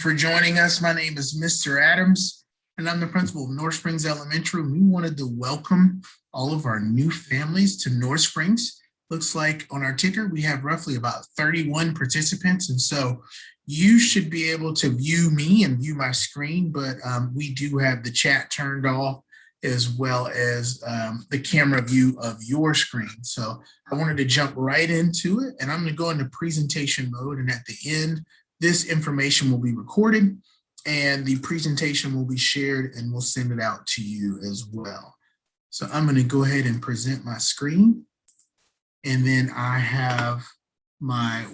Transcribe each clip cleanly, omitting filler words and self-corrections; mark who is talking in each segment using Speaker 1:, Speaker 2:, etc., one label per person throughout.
Speaker 1: for joining us. My name is Mr. Adams, and I'm the principal of North Springs Elementary. We wanted to welcome all of our new families to North Springs. Looks like on our ticker, we have roughly about 31 participants. And so you should be able to view me and view my screen, but we do have the chat turned off as well as the camera view of your screen. So I wanted to jump right into it, and I'm going to go into presentation mode. And at the end, this information will be recorded and the presentation will be shared, and we'll send it out to you as well. So I'm going to go ahead and present my screen. And then I have my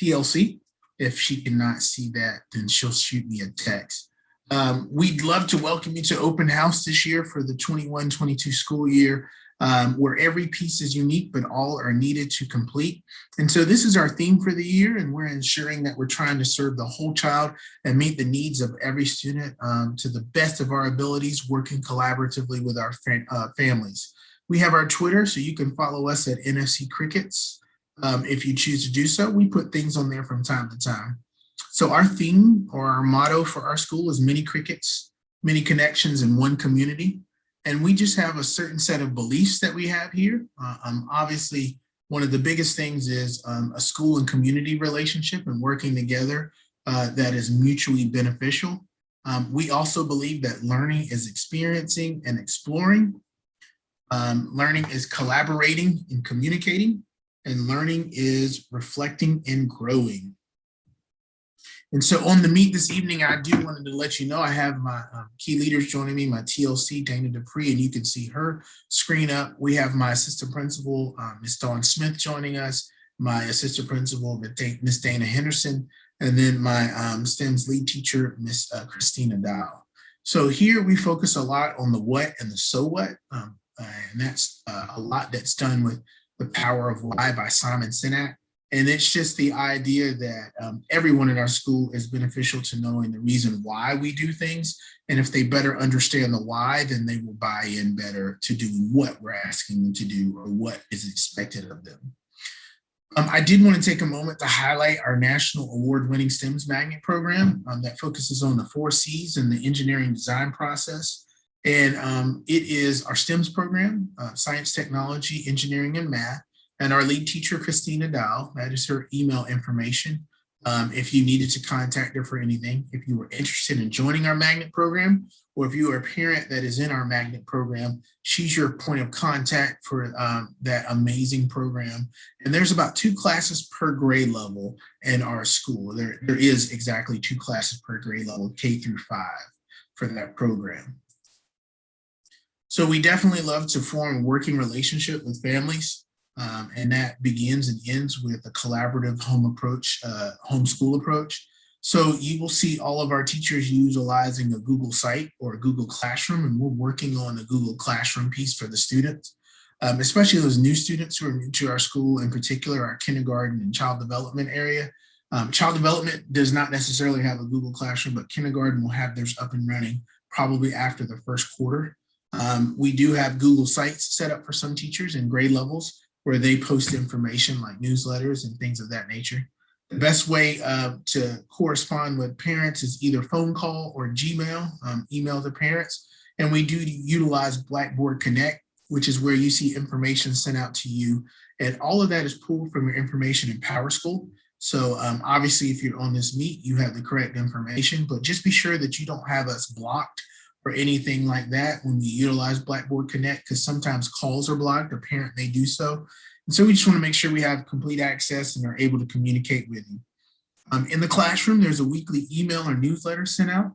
Speaker 1: TLC. If she cannot see that, then she'll shoot me a text. We'd love to welcome you to Open House this year for the 21-22 school year, where every piece is unique, but all are needed to complete. And so this is our theme for the year, and we're ensuring that we're trying to serve the whole child and meet the needs of every student to the best of our abilities, working collaboratively with our families. We have our Twitter, so you can follow us at NSE Crickets. If you choose to do so, we put things on there from time to time. So our theme or our motto for our school is many crickets, many connections in one community. And we just have a certain set of beliefs that we have here. Obviously, one of the biggest things is a school and community relationship and working together that is mutually beneficial. We also believe that learning is experiencing and exploring. Learning is collaborating and communicating, and learning is reflecting and growing. And so on the meet this evening, I do wanted to let you know I have my key leaders joining me, my TLC, Dana Dupree, and you can see her screen up. We have my assistant principal, Ms. Dawn Smith, joining us, my assistant principal, Ms. Dana Henderson, and then my STEM's lead teacher, Ms. Christina Dow. So here we focus a lot on the what and the so what, and that's a lot that's done with The Power of Why by Simon Sinek. And it's just the idea that everyone in our school is beneficial to knowing the reason why we do things. And if they better understand the why, then they will buy in better to do what we're asking them to do or what is expected of them. I did want to take a moment to highlight our national award-winning STEMS magnet program that focuses on the 4 C's in the engineering design process. And it is our STEMS program, science, technology, engineering, and math. And our lead teacher, Christina Dow, that is her email information. If you needed to contact her for anything, if you were interested in joining our magnet program, or if you are a parent that is in our magnet program, she's your point of contact for that amazing program. And there's about 2 classes per grade level in our school. There is exactly 2 classes per grade level, K through 5, for that program. So we definitely love to form a working relationship with families. And that begins and ends with a collaborative homeschool approach. So you will see all of our teachers utilizing a Google site or a Google Classroom, and we're working on a Google Classroom piece for the students, especially those new students who are new to our school, in particular our kindergarten and child development area. Child development does not necessarily have a Google Classroom, but kindergarten will have theirs up and running probably after the first quarter. We do have Google Sites set up for some teachers in grade levels, where they post information like newsletters and things of that nature. The best way to correspond with parents is either phone call or Gmail, email the parents. And we do utilize Blackboard Connect, which is where you see information sent out to you. And all of that is pulled from your information in PowerSchool. So obviously, if you're on this meet, you have the correct information, but just be sure that you don't have us blocked or anything like that when we utilize Blackboard Connect, because sometimes calls are blocked, a parent may do so. And so we just want to make sure we have complete access and are able to communicate with you. In the classroom, there's a weekly email or newsletter sent out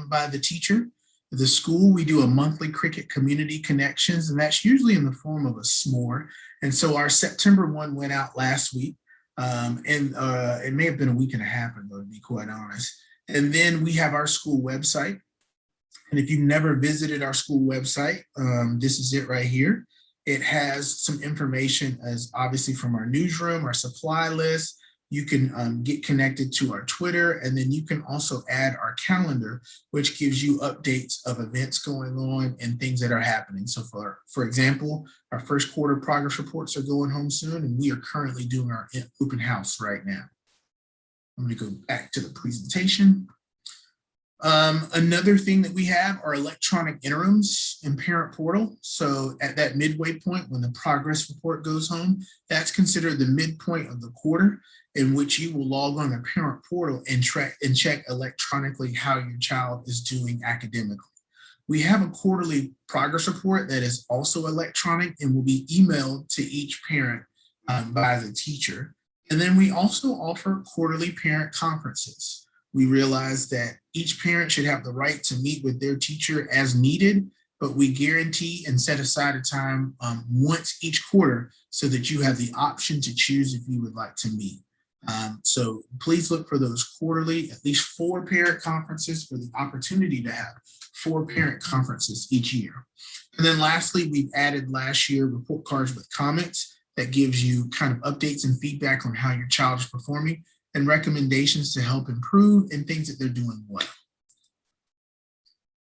Speaker 1: by the teacher. At the school, we do a monthly Cricket Community Connections, and that's usually in the form of a s'more. And so our September one went out last week, and it may have been a week and a half ago, to be quite honest. And then we have our school website. And if you've never visited our school website, this is it right here. It has some information as obviously from our newsroom, our supply list. You can get connected to our Twitter, and then you can also add our calendar, which gives you updates of events going on and things that are happening. So for example, our first quarter progress reports are going home soon, and we are currently doing our open house right now. I'm going to go back to the presentation. Another thing that we have are electronic interims in Parent Portal. So at that midway point, when the progress report goes home, that's considered the midpoint of the quarter in which you will log on the Parent Portal and check electronically how your child is doing academically. We have a quarterly progress report that is also electronic and will be emailed to each parent by the teacher. And then we also offer quarterly parent conferences. We realize that each parent should have the right to meet with their teacher as needed, but we guarantee and set aside a time once each quarter so that you have the option to choose if you would like to meet. So please look for those quarterly, at least 4 parent conferences, for the opportunity to have 4 parent conferences each year. And then lastly, we've added last year report cards with comments that gives you kind of updates and feedback on how your child is performing and recommendations to help improve and things that they're doing well.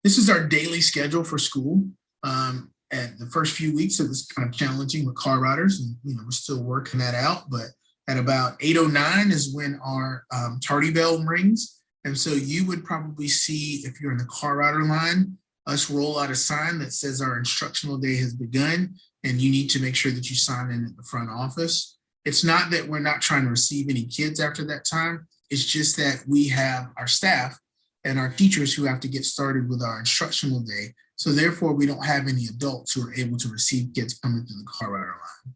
Speaker 1: This is our daily schedule for school. At the first few weeks, it was kind of challenging with car riders, and we're still working that out. But at about 8:09 is when our tardy bell rings, and so you would probably see, if you're in the car rider line, us roll out a sign that says our instructional day has begun, and you need to make sure that you sign in at the front office. It's not that we're not trying to receive any kids after that time. It's just that we have our staff and our teachers who have to get started with our instructional day. So therefore, we don't have any adults who are able to receive kids coming through the car rider line.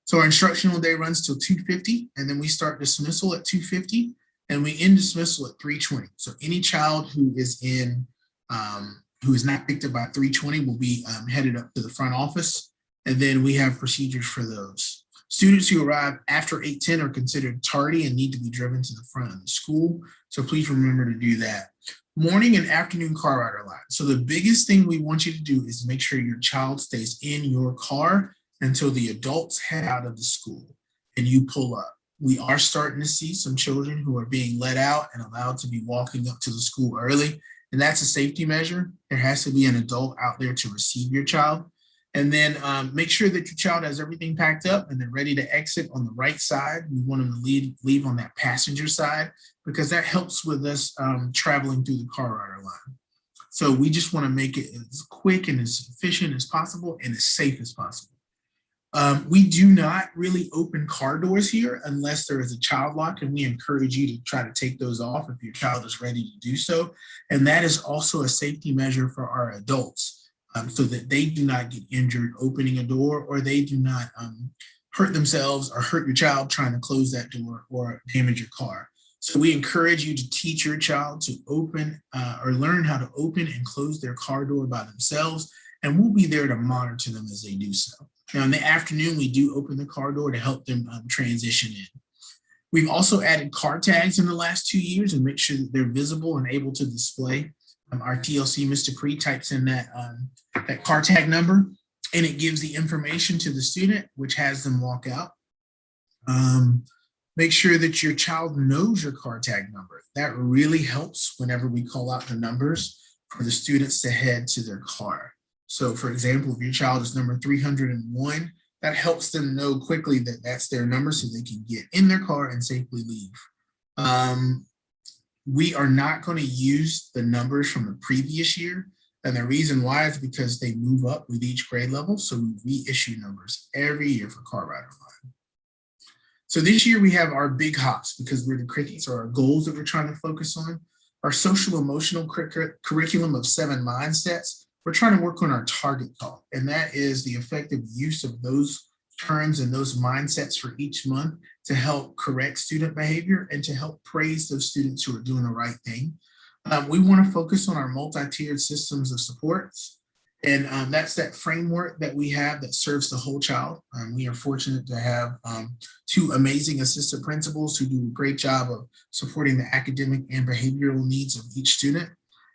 Speaker 1: So our instructional day runs till 2:50, and then we start dismissal at 2:50, and we end dismissal at 3:20. So any child who is not picked up by 3:20 will be headed up to the front office, and then we have procedures for those. Students who arrive after 8:10 are considered tardy and need to be driven to the front of the school. So please remember to do that. Morning and afternoon car rider line. So the biggest thing we want you to do is make sure your child stays in your car until the adults head out of the school and you pull up. We are starting to see some children who are being let out and allowed to be walking up to the school early. And that's a safety measure. There has to be an adult out there to receive your child. And then make sure that your child has everything packed up and they're ready to exit on the right side. We want them to leave on that passenger side because that helps with us traveling through the car rider line. So we just want to make it as quick and as efficient as possible and as safe as possible. We do not really open car doors here unless there is a child lock, and we encourage you to try to take those off if your child is ready to do so. And that is also a safety measure for our adults. So that they do not get injured opening a door, or they do not hurt themselves or hurt your child trying to close that door or damage your car. So we encourage you to teach your child to open or learn how to open and close their car door by themselves, and we'll be there to monitor them as they do so. Now in the afternoon, we do open the car door to help them transition in. We've also added car tags in the last 2 years and make sure that they're visible and able to display. Our TLC, Mr. Cree, types in that car tag number, and it gives the information to the student, which has them walk out. Make sure that your child knows your car tag number. That really helps whenever we call out the numbers for the students to head to their car. So for example, if your child is number 301, that helps them know quickly that that's their number so they can get in their car and safely leave. We are not going to use the numbers from the previous year. And the reason why is because they move up with each grade level. So we reissue numbers every year for car rider line. So this year we have our big hops because we're the crickets, or our goals that we're trying to focus on. Our social emotional curriculum of 7 mindsets. We're trying to work on our target talk, and that is the effective use of those terms and those mindsets for each month to help correct student behavior and to help praise those students who are doing the right thing. We want to focus on our multi-tiered systems of supports, and that's that framework that we have that serves the whole child. We are fortunate to have 2 amazing assistant principals who do a great job of supporting the academic and behavioral needs of each student.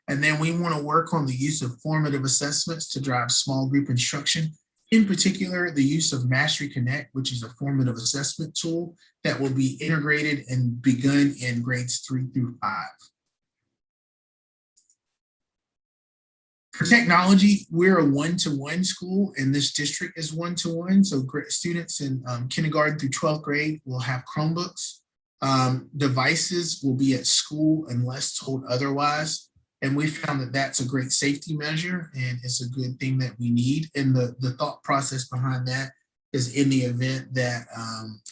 Speaker 1: And then we want to work on the use of formative assessments to drive small group instruction. In particular, the use of Mastery Connect, which is a formative assessment tool that will be integrated and begun in grades 3 through 5. For technology, we're a one-to-one school, and this district is one-to-one. So students in kindergarten through 12th grade will have Chromebooks. Devices will be at school unless told otherwise. And we found that that's a great safety measure and it's a good thing that we need. And the thought process behind that is in the event that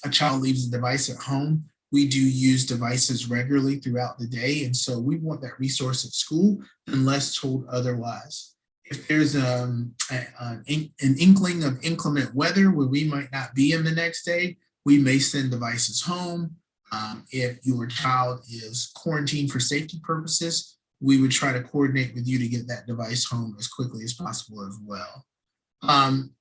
Speaker 1: a child leaves a device at home, we do use devices regularly throughout the day. And so we want that resource at school unless told otherwise. If there's an inkling of inclement weather where we might not be in the next day, we may send devices home. If your child is quarantined for safety purposes, we would try to coordinate with you to get that device home as quickly as possible as well.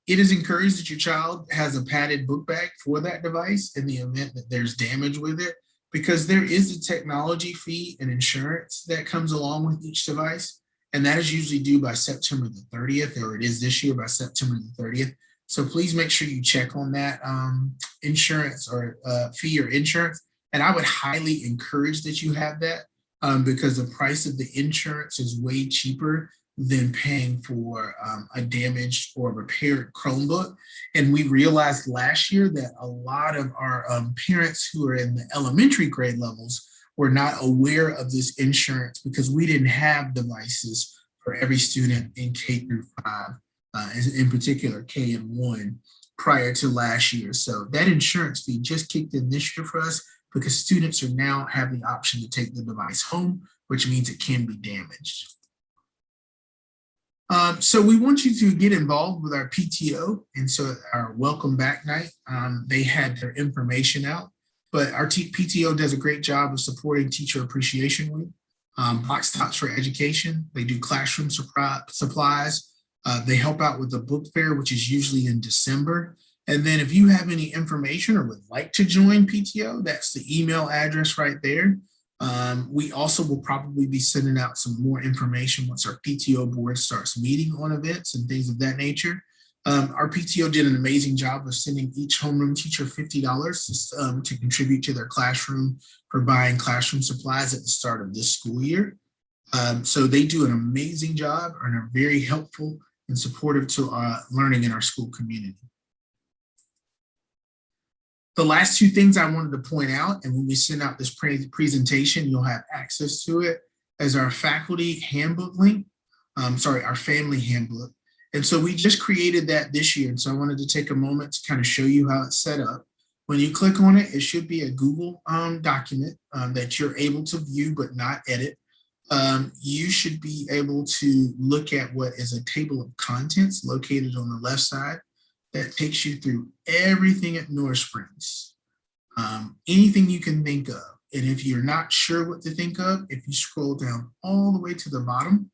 Speaker 1: It is encouraged that your child has a padded book bag for that device in the event that there's damage with it, because there is a technology fee and insurance that comes along with each device. And that is usually due by September the 30th, or it is this year by September the 30th. So please make sure you check on that insurance or fee or insurance. And I would highly encourage that you have that because the price of the insurance is way cheaper than paying for a damaged or repaired Chromebook. And we realized last year that a lot of our parents who are in the elementary grade levels were not aware of this insurance because we didn't have devices for every student in K through 5, in particular K and 1 prior to last year. So that insurance fee just kicked in this year for us because students are now have the option to take the device home, which means it can be damaged. So we want you to get involved with our PTO. And so our welcome back night, they had their information out, but our PTO does a great job of supporting Teacher Appreciation Week, Box Tops for Education. They do classroom supplies. They help out with the book fair, which is usually in December. And then if you have any information or would like to join PTO, that's the email address right there. We also will probably be sending out some more information once our PTO board starts meeting on events and things of that nature. Our PTO did an amazing job of sending each homeroom teacher $50 to contribute to their classroom for buying classroom supplies at the start of this school year. So they do an amazing job and are very helpful and supportive to learning in our school community. The last two things I wanted to point out, and when we send out this presentation, you'll have access to it, as our faculty handbook link, our family handbook. And so we just created that this year. And so I wanted to take a moment to kind of show you how it's set up. When you click on it, it should be a Google document that you're able to view but not edit. You should be able to look at what is a table of contents located on the left side that takes you through everything at North Springs, anything you can think of. And if you're not sure what to think of, if you scroll down all the way to the bottom,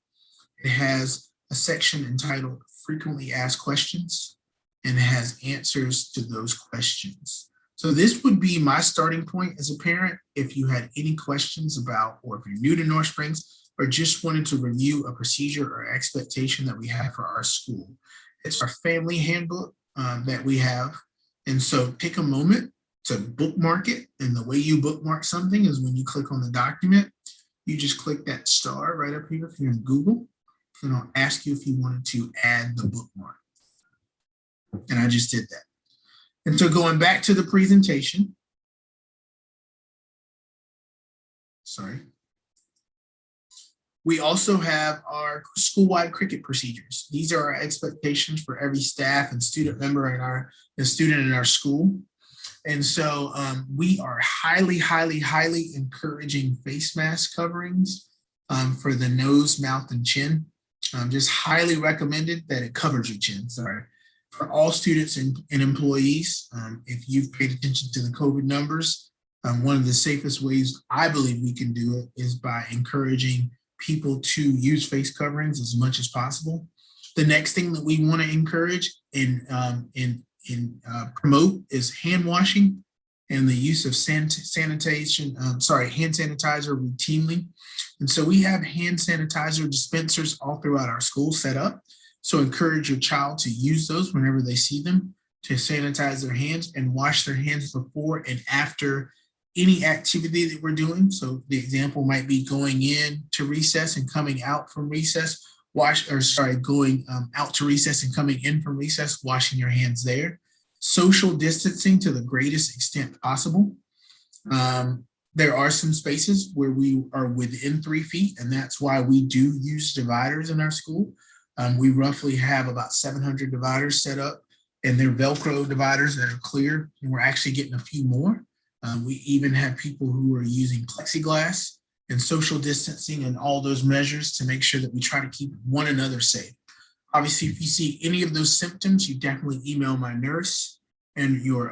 Speaker 1: it has a section entitled Frequently Asked Questions, and it has answers to those questions. So this would be my starting point as a parent if you had any questions about, or if you're new to North Springs, or just wanted to review a procedure or expectation that we have for our school. It's our family handbook that we have. And so take a moment to bookmark it. And the way you bookmark something is when you click on the document, you just click that star right up here if you're in Google, and I'll ask you if you wanted to add the bookmark. And I just did that. And so going back to the presentation, we also have our school-wide cricket procedures. These are our expectations for every staff and student member in our school. And so we are highly encouraging face mask coverings for the nose, mouth, and chin. Just highly recommended that it covers your chin, for all students and employees. If you've paid attention to the COVID numbers, one of the safest ways I believe we can do it is by encouraging people to use face coverings as much as possible. The next thing that we want to encourage and promote is hand washing and the use of hand sanitizer routinely. And so we have hand sanitizer dispensers all throughout our school set up. So encourage your child to use those whenever they see them, to sanitize their hands and wash their hands before and after any activity that we're doing. So the example might be going in to recess and coming out from recess, going out to recess and coming in from recess, washing your hands there. Social distancing to the greatest extent possible. There are some spaces where we are within 3 feet, and that's why we do use dividers in our school. We roughly have about 700 dividers set up, and they're Velcro dividers that are clear, and we're actually getting a few more. We even have people who are using plexiglass and social distancing and all those measures to make sure that we try to keep one another safe. Obviously, if you see any of those symptoms, you definitely email my nurse and your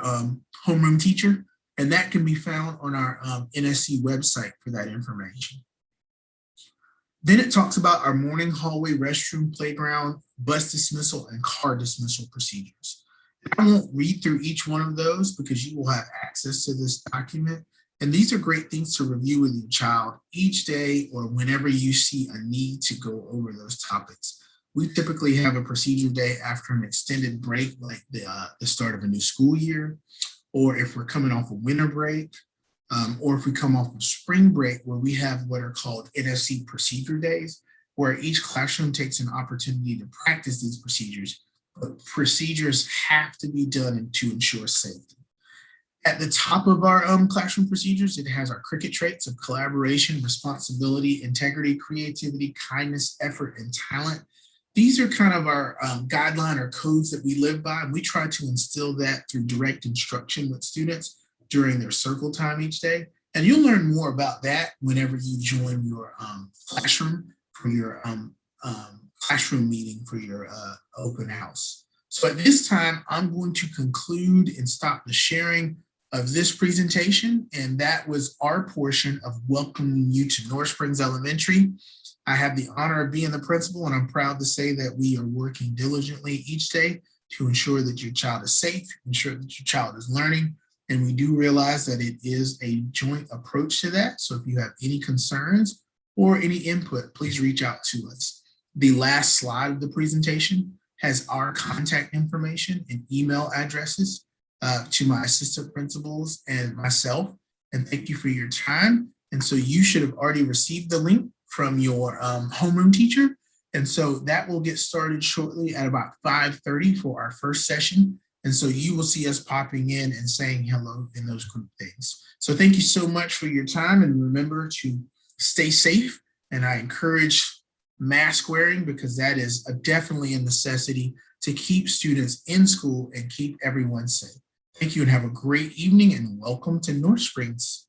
Speaker 1: homeroom teacher, and that can be found on our NSE website for that information. Then it talks about our morning hallway, restroom, playground, bus dismissal, and car dismissal procedures. I won't read through each one of those because you will have access to this document. And these are great things to review with your child each day or whenever you see a need to go over those topics. We typically have a procedure day after an extended break, like the start of a new school year, or if we're coming off a winter break, or if we come off of spring break, where we have what are called NSE procedure days, where each classroom takes an opportunity to practice these procedures, but procedures have to be done to ensure safety. At the top of our classroom procedures, it has our cricket traits of collaboration, responsibility, integrity, creativity, kindness, effort, and talent. These are kind of our guideline or codes that we live by, and we try to instill that through direct instruction with students during their circle time each day. And you'll learn more about that whenever you join your classroom for your classroom meeting for your open house. So at this time, I'm going to conclude and stop the sharing of this presentation, and that was our portion of welcoming you to North Springs Elementary. I have the honor of being the principal, and I'm proud to say that we are working diligently each day to ensure that your child is safe, ensure that your child is learning, and we do realize that it is a joint approach to that. So if you have any concerns or any input, please reach out to us. The last slide of the presentation has our contact information and email addresses to my assistant principals and myself. And thank you for your time. And so you should have already received the link from your homeroom teacher. And so that will get started shortly at about 5:30 for our first session. And so you will see us popping in and saying hello in those group things. So thank you so much for your time, and remember to stay safe. And I encourage mask wearing because that is definitely a necessity to keep students in school and keep everyone safe. Thank you and have a great evening and welcome to North Springs.